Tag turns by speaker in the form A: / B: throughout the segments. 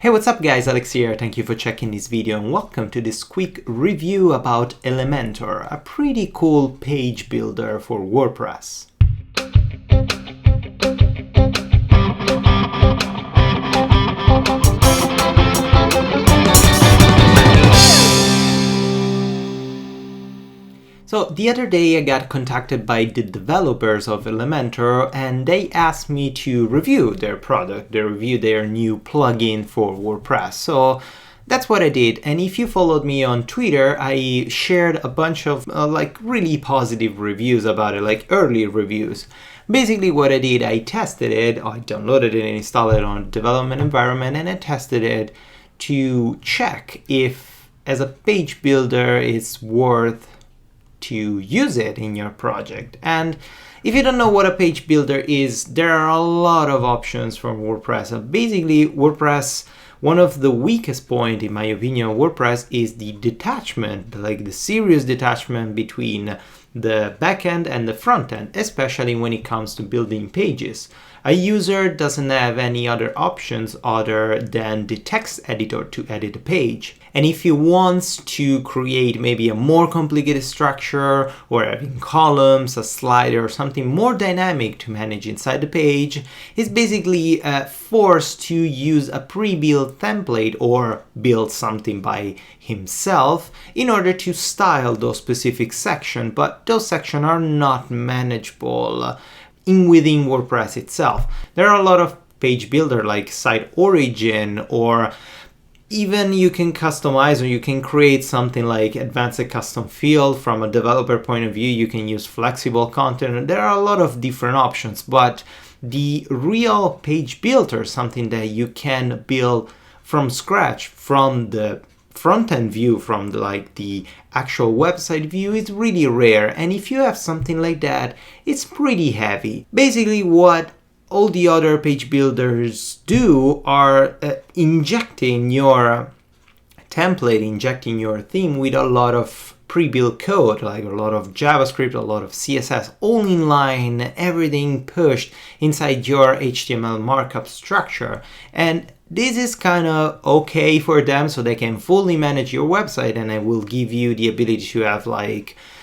A: Hey, what's up guys, Alex here. Thank you for checking this video and welcome to this quick review about Elementor, a pretty cool page builder for WordPress. So the other day I got contacted by the developers of Elementor and they asked me to review their product, to review their new plugin for WordPress. So that's what I did. And if you followed me on Twitter, I shared a bunch of really positive reviews about it, like early reviews. Basically what I did, I tested it, I downloaded it and installed it on a development environment, and I tested it to check if as a page builder it's worth to use it in your project. And if you don't know what a page builder is, there are a lot of options from WordPress. Basically, WordPress, one of the weakest point, in my opinion, of WordPress is the detachment, like the serious detachment between the backend and the front end, especially when it comes to building pages. A user doesn't have any other options other than the text editor to edit a page. And if he wants to create maybe a more complicated structure or having columns, a slider, or something more dynamic to manage inside the page, he's basically forced to use a pre-built template or build something by himself in order to style those specific sections, but those sections are not manageable within WordPress itself. There are a lot of page builder like Site Origin, or even you can customize or you can create something like advanced custom field. From a developer point of view, you can use flexible content. There are a lot of different options, but the real page builder, something that you can build from scratch, from the front-end view, from the actual website view, is really rare. And if you have something like that, it's pretty heavy. Basically what all the other page builders do are injecting your template, injecting your theme with a lot of pre-built code, like a lot of JavaScript, a lot of CSS, all in line, everything pushed inside your HTML markup structure. And this is kind of okay for them, so they can fully manage your website, and it will give you the ability to have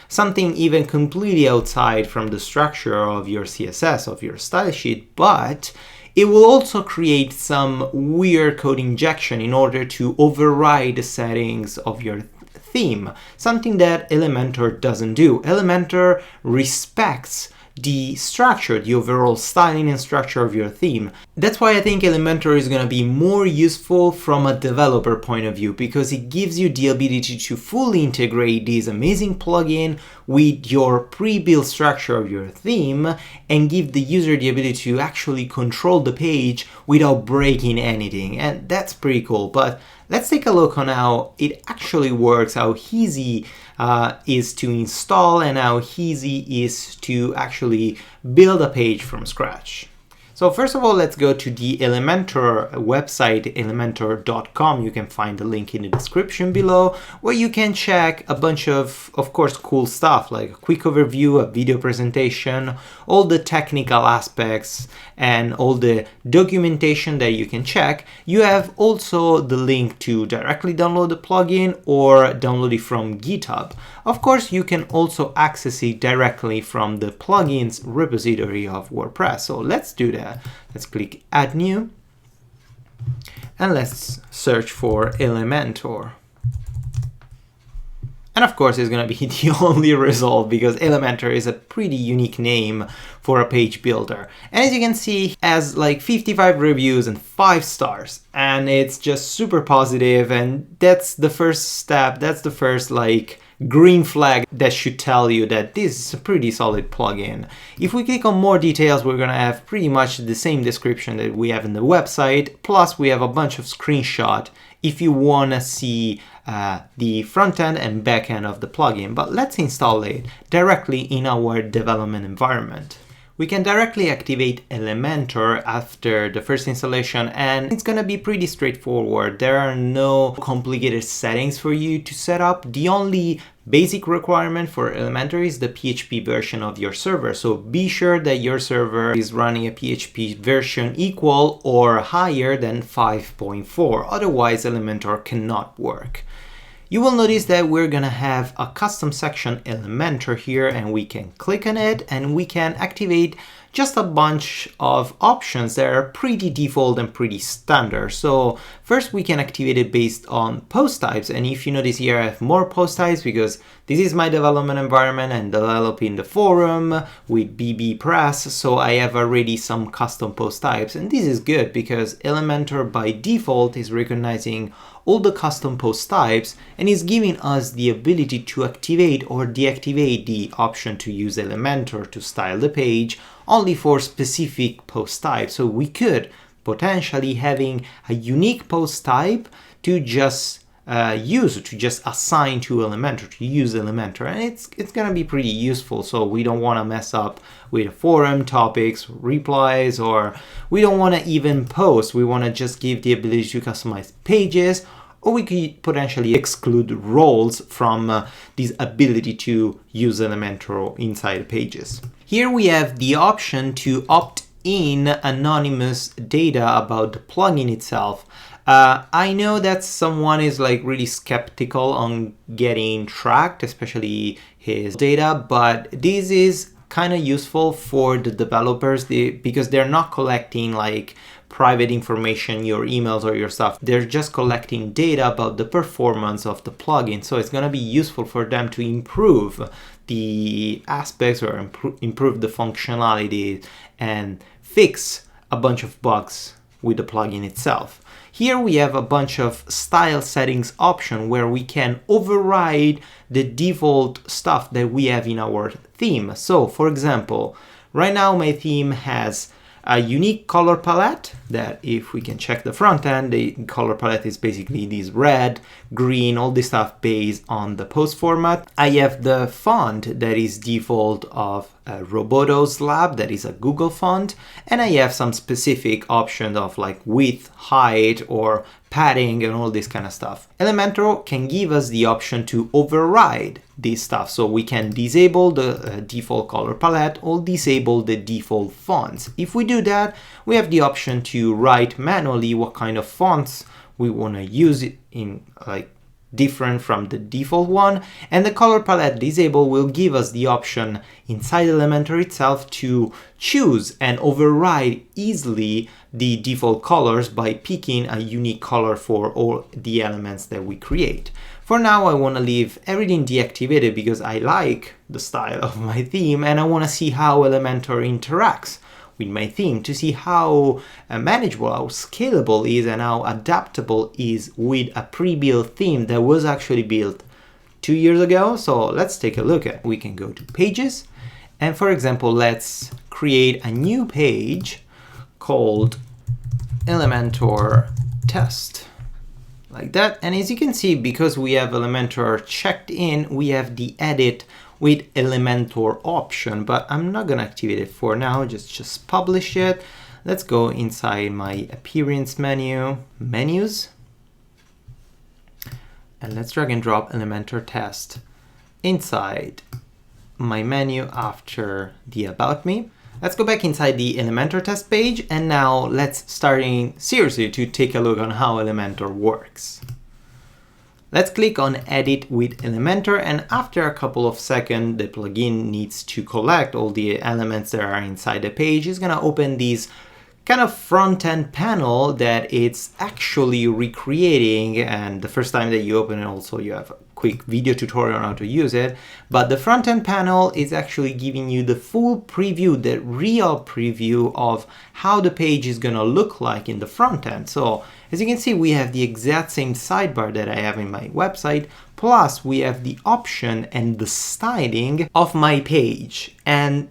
A: something even completely outside from the structure of your CSS, of your style sheet, but it will also create some weird code injection in order to override the settings of your theme, something that Elementor doesn't do. Elementor respects the structure, the overall styling and structure of your theme. That's why I think Elementor is going to be more useful from a developer point of view, because it gives you the ability to fully integrate this amazing plugin with your pre-built structure of your theme and give the user the ability to actually control the page without breaking anything. And that's pretty cool. But let's take a look on how it actually works, how easy is to install and how easy is to actually build a page from scratch. So first of all, let's go to the Elementor website, elementor.com. You can find the link in the description below, where you can check a bunch of course, cool stuff like a quick overview, a video presentation, all the technical aspects, and all the documentation that you can check. You have also the link to directly download the plugin or download it from GitHub. Of course, you can also access it directly from the plugins repository of WordPress. So let's do that. Let's click Add New, and let's search for Elementor. And of course, it's going to be the only result because Elementor is a pretty unique name for a page builder. And as you can see, it has 55 reviews and 5 stars. And it's just super positive, and that's the first step. That's the first green flag that should tell you that this is a pretty solid plugin. If we click on more details, we're going to have pretty much the same description that we have in the website. Plus, we have a bunch of screenshots if you want to see the front end and back end of the plugin. But let's install it directly in our development environment. we can directly activate Elementor after the first installation, and it's gonna be pretty straightforward. There are no complicated settings for you to set up. The only basic requirement for Elementor is the PHP version of your server. So be sure that your server is running a PHP version equal or higher than 5.4. Otherwise, Elementor cannot work. You will notice that we're gonna have a custom section Elementor here, and we can click on it and we can activate just a bunch of options that are pretty default and pretty standard. So first we can activate it based on post types. And if you notice here, I have more post types because this is my development environment and developing the forum with BB Press. So I have already some custom post types. And this is good because Elementor by default is recognizing all the custom post types and is giving us the ability to activate or deactivate the option to use Elementor to style the page only for specific post types. So we could potentially having a unique post type to just assign to Elementor, to use Elementor, and it's gonna be pretty useful. So we don't want to mess up with forum topics, replies, or we don't want to even post. We want to just give the ability to customize pages, or we could potentially exclude roles from this ability to use Elementor inside pages. Here we have the option to opt in anonymous data about the plugin itself. I know that someone is like really skeptical on getting tracked, especially his data, but this is kind of useful for the developers because they're not collecting like private information, your emails or your stuff. They're just collecting data about the performance of the plugin. So it's going to be useful for them to improve the aspects or improve the functionality and fix a bunch of bugs with the plugin itself. Here we have a bunch of style settings option where we can override the default stuff that we have in our theme. So for example, right now my theme has a unique color palette that if we can check the front end, the color palette is basically this red, green, all this stuff based on the post format. I have the font that is default of Roboto's Lab, that is a Google font, and I have some specific options of like width, height, or padding and all this kind of stuff. Elementor can give us the option to override this stuff, so we can disable the default color palette or disable the default fonts. If we do that, we have the option to write manually what kind of fonts we want to use it in, like different from the default one, and the color palette disable will give us the option inside Elementor itself to choose and override easily the default colors by picking a unique color for all the elements that we create. For now, I want to leave everything deactivated because I like the style of my theme and I want to see how Elementor interacts with my theme to see how manageable, how scalable is and how adaptable is with a pre-built theme that was actually built 2 years ago. So let's take a look at. We can go to pages and for example, let's create a new page called Elementor test. Like that. And as you can see, because we have Elementor checked in, we have the edit with Elementor option, but I'm not gonna activate it for now, just publish it. Let's go inside my appearance menus, and let's drag and drop Elementor test inside my menu after the about me. Let's go back inside the Elementor test page, and now let's start seriously to take a look on how Elementor works. Let's click on Edit with Elementor, and after a couple of seconds, the plugin needs to collect all the elements that are inside the page. It's gonna open this kind of front-end panel that it's actually recreating, and the first time that you open it also you have a quick video tutorial on how to use it, but the front-end panel is actually giving you the full preview, the real preview of how the page is gonna look like in the front end. So as you can see, we have the exact same sidebar that I have in my website, plus we have the option and the styling of my page. And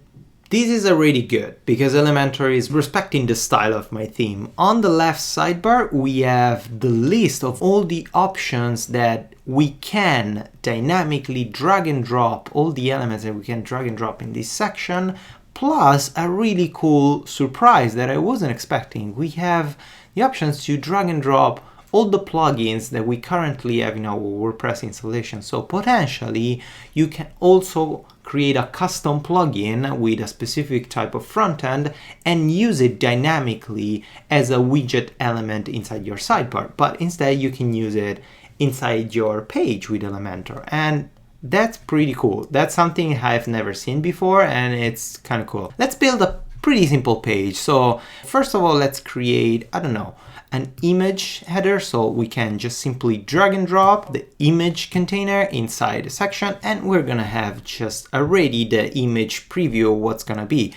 A: this is already good because Elementor is respecting the style of my theme. On the left sidebar, we have the list of all the options that we can dynamically drag and drop, all the elements that we can drag and drop in this section, Plus, a really cool surprise that I wasn't expecting. We have the options to drag and drop all the plugins that we currently have in our WordPress installation. So potentially you can also create a custom plugin with a specific type of front end and use it dynamically as a widget element inside your sidebar. But instead you can use it inside your page with Elementor. And that's pretty cool. That's something I've never seen before, and it's kind of cool. Let's build a pretty simple page. So first of all, let's create, I don't know, an image header. So we can just simply drag and drop the image container inside a section, and we're gonna have just already the image preview of what's gonna be.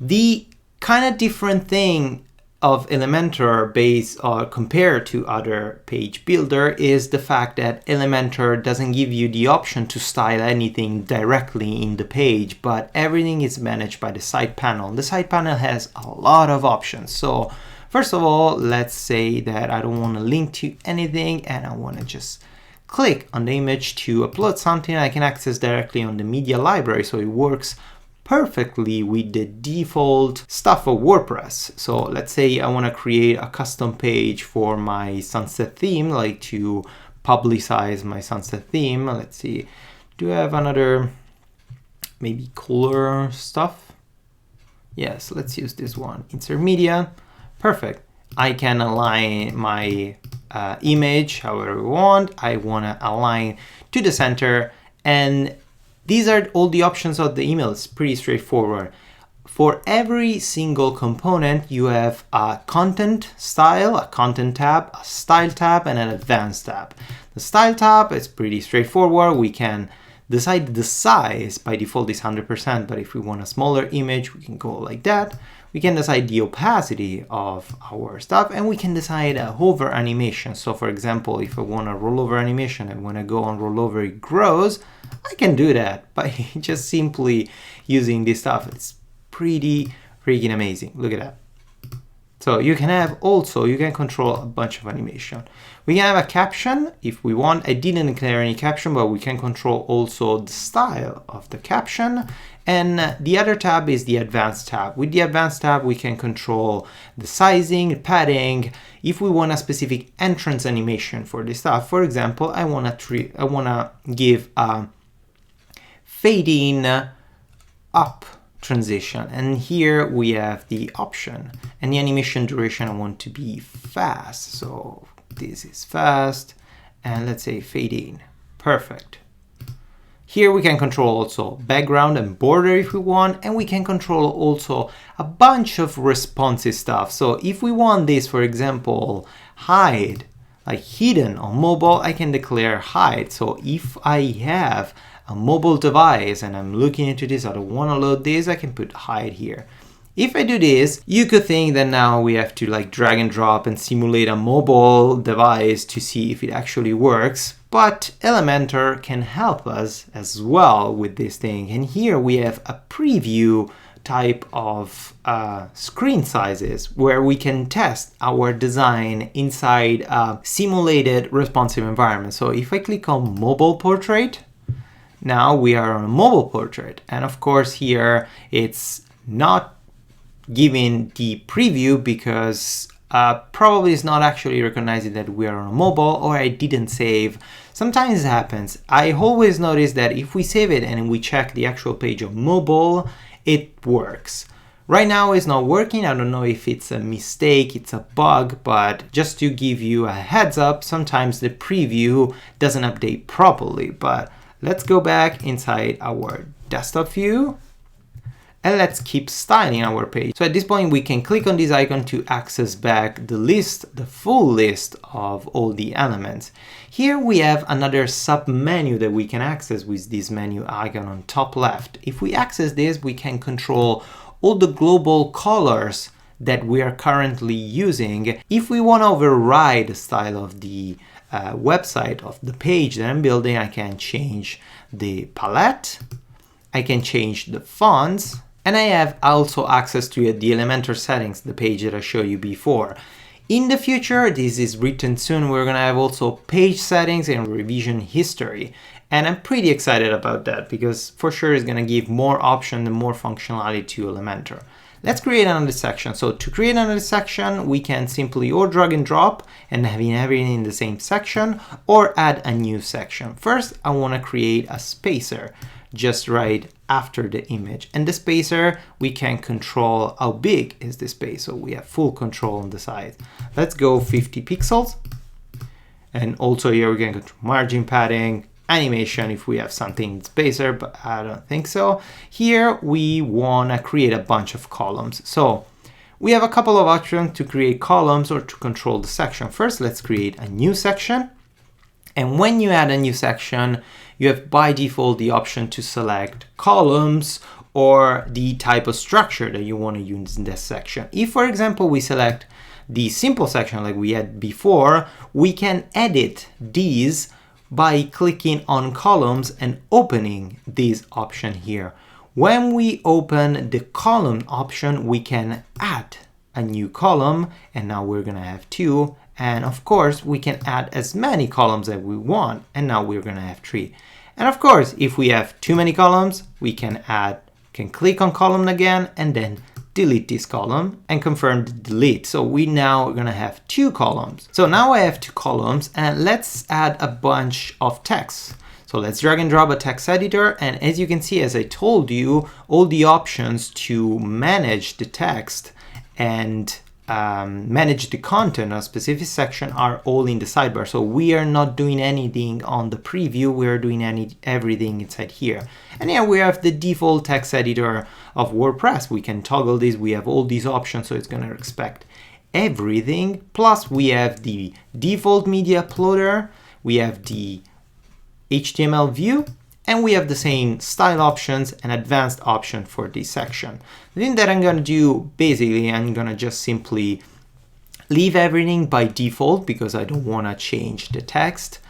A: The kind of different thing of Elementor based or compared to other page builder is the fact that Elementor doesn't give you the option to style anything directly in the page, but everything is managed by the side panel. The side panel has a lot of options. So first of all, let's say that I don't want to link to anything and I want to just click on the image to upload something I can access directly on the media library. So it works perfectly with the default stuff of WordPress. So let's say I want to create a custom page for my sunset theme, like to publicize my sunset theme. Let's see, do I have another maybe color stuff? Yes, let's use this one. Insert media. Perfect. I can align my image however I want. I want to align to the center, and these are all the options of the email. It's pretty straightforward. For every single component, you have a content style, a content tab, a style tab, and an advanced tab. The style tab is pretty straightforward. We can decide the size. By default is 100%, but if we want a smaller image, we can go like that. We can decide the opacity of our stuff, and we can decide a hover animation. So for example, if I want a rollover animation and when I go on rollover, it grows, I can do that by just simply using this stuff. It's pretty freaking amazing. Look at that. So you can have also, you can control a bunch of animation. We can have a caption if we want. I didn't declare any caption, but we can control also the style of the caption. And the other tab is the advanced tab. With the advanced tab, we can control the sizing, padding. If we want a specific entrance animation for this stuff, for example, I want to give a fading up transition, and here we have the option, and the animation duration I want to be fast, so this is fast, and let's say fade in. Perfect. Here we can control also background and border if we want, and we can control also a bunch of responsive stuff. So if we want this, for example, hide, like hidden on mobile, I can declare hide. So if I have a mobile device and I'm looking into this, I don't want to load this, I can put hide here. If I do this, you could think that now we have to like drag and drop and simulate a mobile device to see if it actually works, but Elementor can help us as well with this thing. And here we have a preview type of screen sizes where we can test our design inside a simulated responsive environment. So if I click on mobile portrait, now we are on a mobile portrait, and of course here it's not giving the preview because probably it's not actually recognizing that we are on a mobile, or I didn't save. Sometimes it happens. I always notice that if we save it and we check the actual page of mobile, it works. Right now it's not working. I don't know if it's a mistake, it's a bug, but just to give you a heads up, sometimes the preview doesn't update properly. But let's go back inside our desktop view and let's keep styling our page. So at this point, we can click on this icon to access back the list, the full list of all the elements. Here we have another sub menu that we can access with this menu icon on top left. If we access this, we can control all the global colors that we are currently using. If we want to override the style of the website of the page that I'm building, I can change the palette, I can change the fonts, and I have also access to the Elementor Settings, the page that I showed you before. In the future, this is written soon, we're gonna have also page settings and revision history. And I'm pretty excited about that because for sure it's going to give more options and more functionality to Elementor. Let's create another section. So to create another section, we can simply or drag and drop and having everything in the same section, or add a new section. First, I want to create a spacer just right after the image. And the spacer, we can control how big is the space. So we have full control on the size. Let's go 50 pixels. And also here we can control margin padding, animation if we have something in spacer, but I don't think so. Here we want to create a bunch of columns. So we have a couple of options to create columns or to control the section. First, let's create a new section. And when you add a new section, you have by default the option to select columns or the type of structure that you want to use in this section. If, for example, we select the simple section like we had before, we can edit these by clicking on columns and opening this option here. When we open the column option, we can add a new column, and now we're gonna have 2. And of course, we can add as many columns as we want, and now we're gonna have 3. And of course, if we have too many columns, we can click on column again and then delete this column and confirm the delete. So we now are gonna have 2 columns. So now I have 2 columns, and let's add a bunch of text. So let's drag and drop a text editor. And as you can see, as I told you, all the options to manage the text and manage the content of a specific section are all in the sidebar. So we are not doing anything on the preview, we are doing everything inside here. And here we have the default text editor of WordPress. We can toggle this, we have all these options, so it's going to expect everything. Plus we have the default media uploader, we have the HTML view, and we have the same style options and advanced option for this section. The thing that I'm going to do, basically, I'm going to just simply leave everything by default because I don't want to change the text.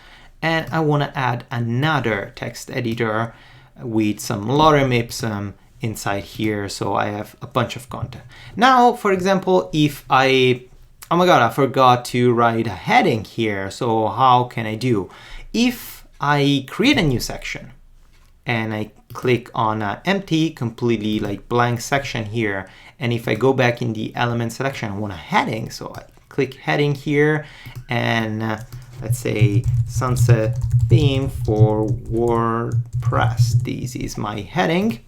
A: And I want to add another text editor with some lorem ipsum inside here. So I have a bunch of content. Now, for example, if oh my God, I forgot to write a heading here. So how can I do? If I create a new section, and I click on empty, completely like blank section here. And if I go back in the element selection, I want a heading. So I click heading here, and let's say sunset theme for WordPress. This is my heading,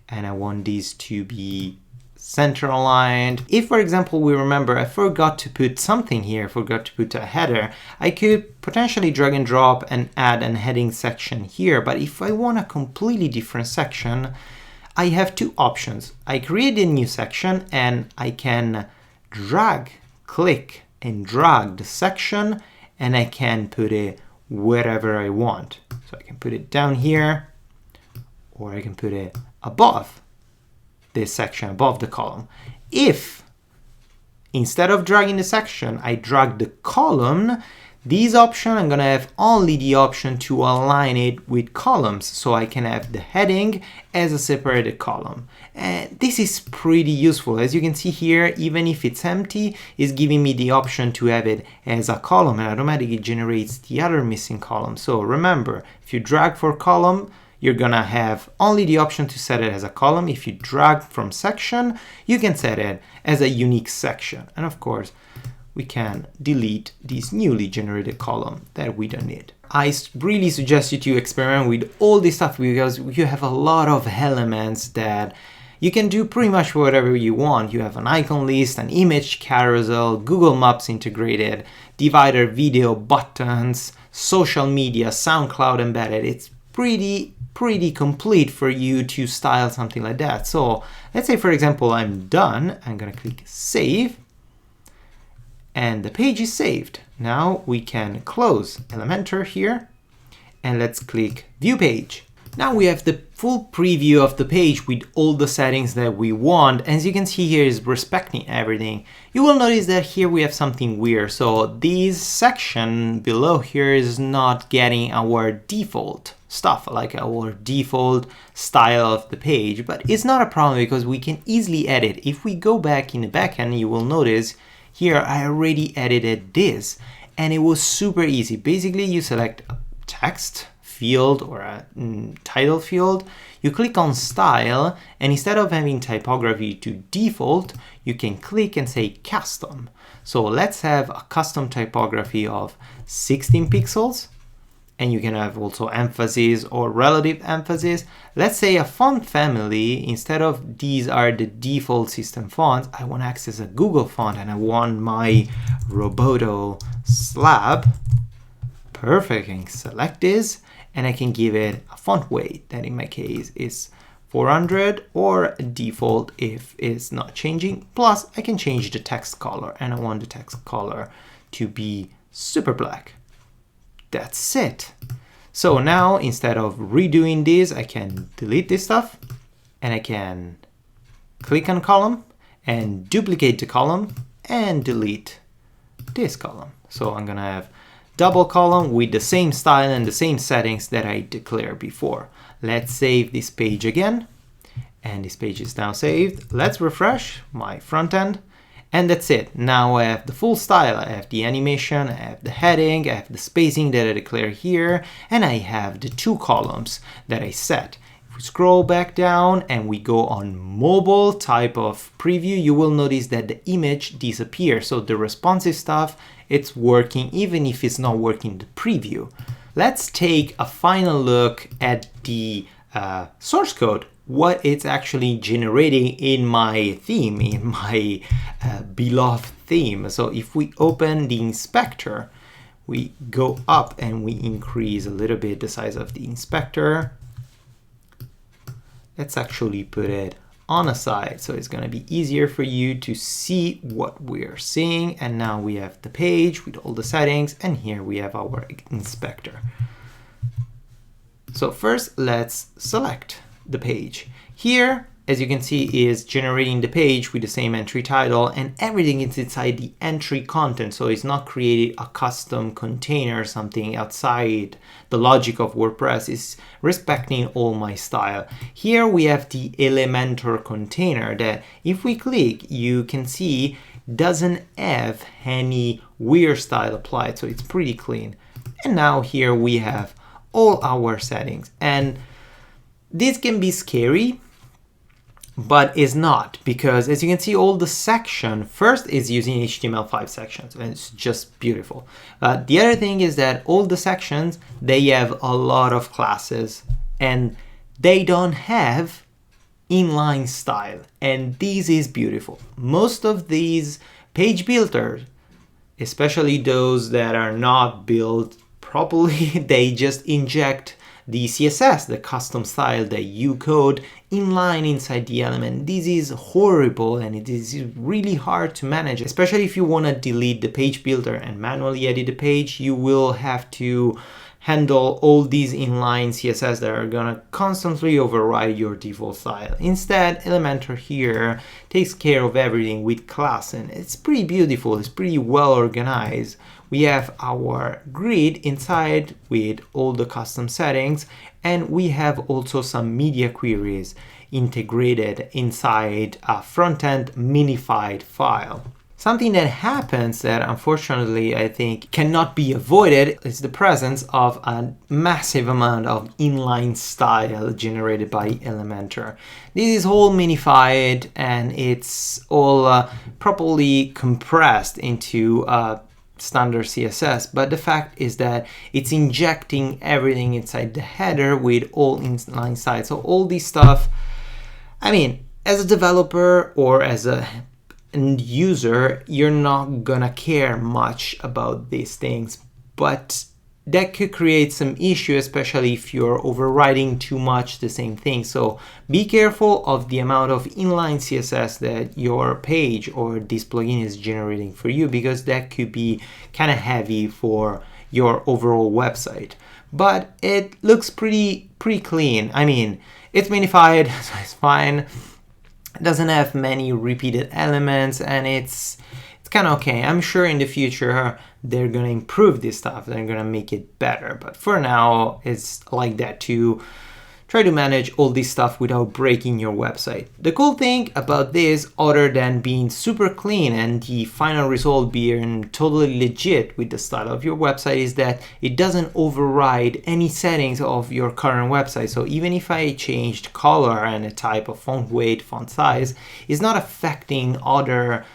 A: and I want these to be center aligned. If, for example, we remember I forgot to put something here, forgot to put a header, I could potentially drag and drop and add a heading section here. But if I want a completely different section, I have 2 options. I create a new section and I can click and drag the section, and I can put it wherever I want. So I can put it down here, or I can put it above this section, above the column. If instead of dragging the section, I drag the column, this option, I'm gonna have only the option to align it with columns. So I can have the heading as a separated column. And this is pretty useful. As you can see here, even if it's empty, it's giving me the option to have it as a column, and automatically generates the other missing column. So remember, if you drag for column, you're gonna have only the option to set it as a column. If you drag from section, you can set it as a unique section. And of course, we can delete this newly generated column that we don't need. I really suggest you to experiment with all this stuff because you have a lot of elements that you can do pretty much whatever you want. You have an icon list, an image carousel, Google Maps integrated, divider, video, buttons, social media, SoundCloud embedded. It's pretty complete for you to style something like that. So let's say, for example, I'm done. I'm gonna click save, and the page is saved. Now we can close Elementor here, and let's click view page. Now we have the full preview of the page with all the settings that we want. As you can see here, is respecting everything. You will notice that here we have something weird. So this section below here is not getting our default stuff, like our default style of the page, but it's not a problem because we can easily edit. If we go back in the backend, you will notice here I already edited this, and it was super easy. Basically, you select text, field or a title field, you click on style, and instead of having typography to default, you can click and say custom. So let's have a custom typography of 16 pixels. And you can have also emphasis or relative emphasis. Let's say a font family, instead of these are the default system fonts, I want to access a Google font and I want my Roboto slab. Perfect, I can select this and I can give it a font weight that in my case is 400 or default if it's not changing. Plus I can change the text color and I want the text color to be super black. That's it. So now instead of redoing this, I can delete this stuff and I can click on column and duplicate the column and delete this column. So I'm gonna have double column with the same style and the same settings that I declared before. Let's save this page again. And this page is now saved. Let's refresh my front end. And that's it. Now I have the full style. I have the animation, I have the heading, I have the spacing that I declare here, and I have the 2 columns that I set. If we scroll back down and we go on mobile type of preview, you will notice that the image disappears. So the responsive stuff, it's working even if it's not working in the preview. Let's take a final look at the source code, what it's actually generating in my theme, in my beloved theme. So if we open the inspector, we go up and we increase a little bit the size of the inspector. Let's actually put it on a side so it's going to be easier for you to see what we're seeing. And now we have the page with all the settings, and here we have our inspector. So first let's select the page. Here, as you can see, is generating the page with the same entry title, and everything is inside the entry content. So it's not created a custom container, something outside the logic of WordPress. It's respecting all my style. Here we have the Elementor container that if we click, you can see doesn't have any weird style applied. So it's pretty clean. And now here we have all our settings, and this can be scary, but it's not, because as you can see, all the section first is using HTML5 sections, and it's just beautiful. The other thing is that all the sections, they have a lot of classes and they don't have inline style, and this is beautiful. Most of these page builders, especially those that are not built properly, they just inject the CSS, the custom style that you code inline inside the element. This is horrible and it is really hard to manage, especially if you want to delete the page builder and manually edit the page. You will have to handle all these inline CSS that are gonna constantly override your default style. Instead, Elementor here takes care of everything with class, and it's pretty beautiful, it's pretty well organized. We have our grid inside with all the custom settings, and we have also some media queries integrated inside a front-end minified file. Something that happens that unfortunately I think cannot be avoided is the presence of a massive amount of inline style generated by Elementor. This is all minified and it's all properly compressed into standard CSS, but the fact is that it's injecting everything inside the header with all inline style. So all this stuff, I mean, as a developer or as a end user, you're not gonna care much about these things, but that could create some issue, especially if you're overriding too much the same thing. So be careful of the amount of inline CSS that your page or this plugin is generating for you, because that could be kind of heavy for your overall website. But it looks pretty clean. I mean, it's minified, so it's fine. It doesn't have many repeated elements, and it's kind of okay. I'm sure in the future they're gonna improve this stuff, they're gonna make it better, but for now it's like that to try to manage all this stuff without breaking your website. The cool thing about this, other than being super clean and the final result being totally legit with the style of your website, is that it doesn't override any settings of your current website. So even if I changed color and a type of font weight, font size, it's not affecting other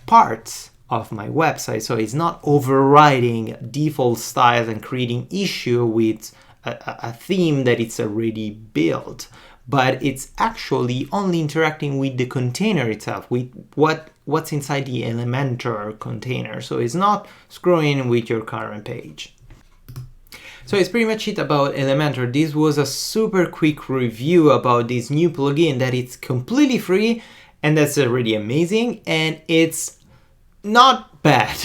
A: parts of my website. So it's not overriding default styles and creating issue with a theme that it's already built, but it's actually only interacting with the container itself, with what's inside the Elementor container. So it's not screwing with your current page. So it's pretty much it about Elementor. This was a super quick review about this new plugin that it's completely free, and that's already amazing, and it's not bad.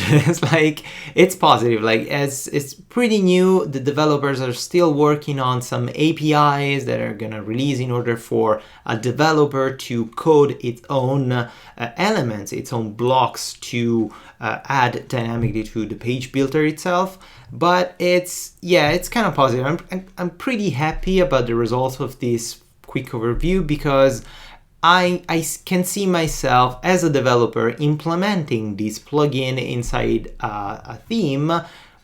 A: it's positive. As it's pretty new, the developers are still working on some APIs that are gonna release in order for a developer to code its own elements, its own blocks to add dynamically to the page builder itself. But it's kind of positive. I'm pretty happy about the results of this quick overview, because I can see myself as a developer implementing this plugin inside a theme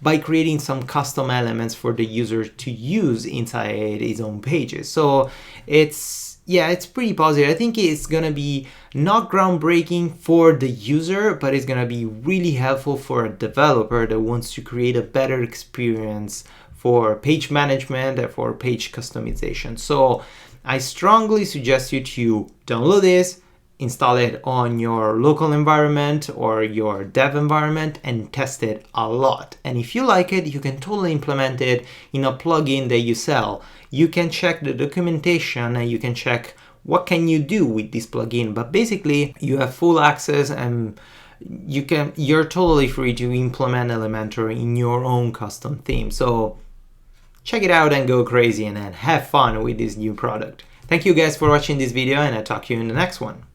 A: by creating some custom elements for the user to use inside his own pages. So it's pretty positive. I think it's gonna be not groundbreaking for the user, but it's gonna be really helpful for a developer that wants to create a better experience for page management and for page customization. So I strongly suggest you to download this, install it on your local environment or your dev environment, and test it a lot. And if you like it, you can totally implement it in a plugin that you sell. You can check the documentation and you can check what can you do with this plugin. But basically, you have full access and you're totally free to implement Elementor in your own custom theme. So check it out and go crazy and then have fun with this new product. Thank you guys for watching this video, and I'll talk to you in the next one.